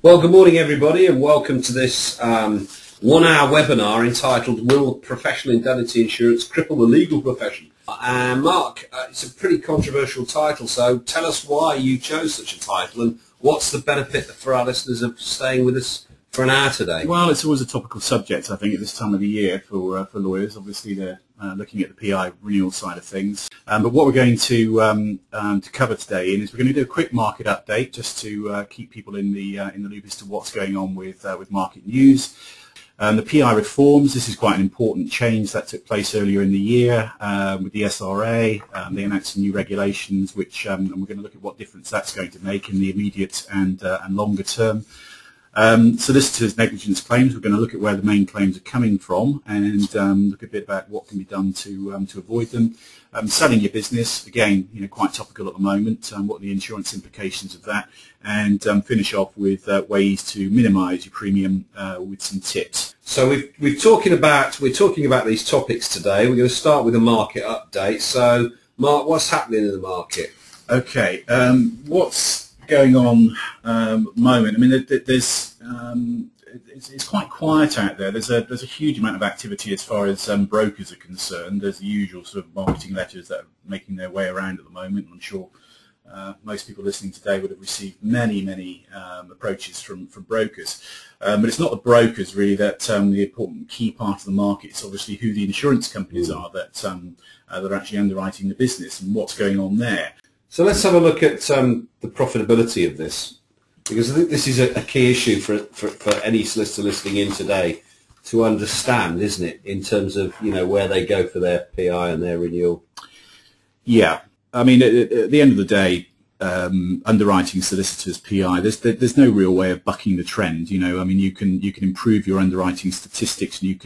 Well, good morning everybody and welcome to this one-hour webinar entitled Will Professional Indemnity Insurance Cripple the Legal Profession? Mark, it's a pretty controversial title, so tell us why you chose such a title and what's the benefit for our listeners of staying with us for an hour today? Well, it's always a topical subject, I think, at this time of the year for lawyers. Obviously, they're looking at the PI renewal side of things. But what we're going to cover today is we're going to do a quick market update just to keep people in the loop as to what's going on with market news. The PI reforms, this is quite an important change that took place earlier in the year with the SRA. They announced some new regulations, which and we're going to look at what difference that's going to make in the immediate and longer term. Solicitors' negligence claims, we're going to look at where the main claims are coming from and look a bit about what can be done to avoid them. Selling your business, again, quite topical at the moment, what are the insurance implications of that, and finish off with ways to minimise your premium with some tips. So we're talking about these topics today. We're going to start with a market update. So, Mark, what's happening in the market? Okay, what's going on at the moment? I mean, it's quite quiet out there. There's a huge amount of activity as far as brokers are concerned. There's the usual sort of marketing letters that are making their way around at the moment. I'm sure most people listening today would have received many approaches from brokers. But it's not the brokers really that the important key part of the market. It's obviously who the insurance companies are that are actually underwriting the business and what's going on there. So let's have a look at the profitability of this, because I think this is a key issue for any solicitor listening in today to understand, isn't it, in terms of where they go for their PI and their renewal. Yeah, I mean at the end of the day, underwriting solicitors PI, there's no real way of bucking the trend. I mean you can improve your underwriting statistics and you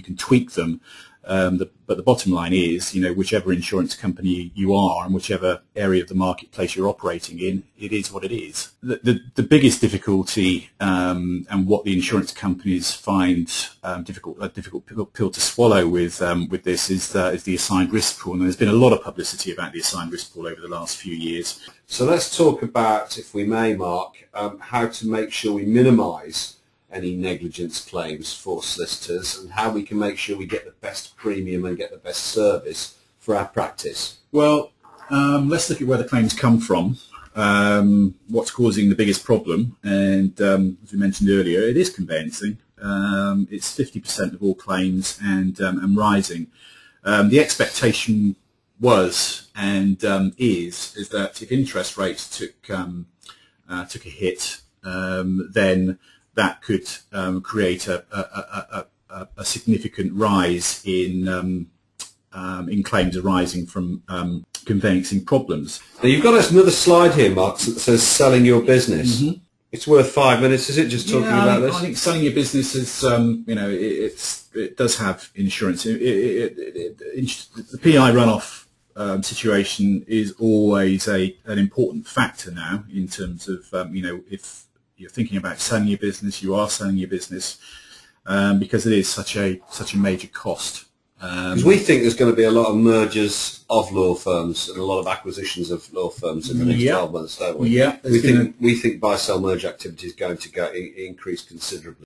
can tweak them. But the bottom line is, whichever insurance company you are and whichever area of the marketplace you're operating in, it is what it is. The biggest difficulty and what the insurance companies find a difficult pill to swallow with this is the assigned risk pool. And there's been a lot of publicity about the assigned risk pool over the last few years. So let's talk about, if we may, Mark, how to make sure we minimise any negligence claims for solicitors and how we can make sure we get the best premium and get the best service for our practice. Well, let's look at where the claims come from, what's causing the biggest problem, and as we mentioned earlier, it is conveyancing. It's 50% of all claims and rising. The expectation was and is that if interest rates took a hit, then that could create a significant rise in claims arising from conveyancing problems. Now you've got another slide here, Mark, that says selling your business. Mm-hmm. It's worth 5 minutes, is it, just talking about this? I think selling your business is, it does have insurance. The PI runoff situation is always an important factor now in terms of, if you're thinking about selling your business, you are selling your business because it is such a major cost. Because we think there's going to be a lot of mergers of law firms and a lot of acquisitions of law firms in the next 12 months, don't we? Yeah. We think buy-sell merge activity is going to increase considerably.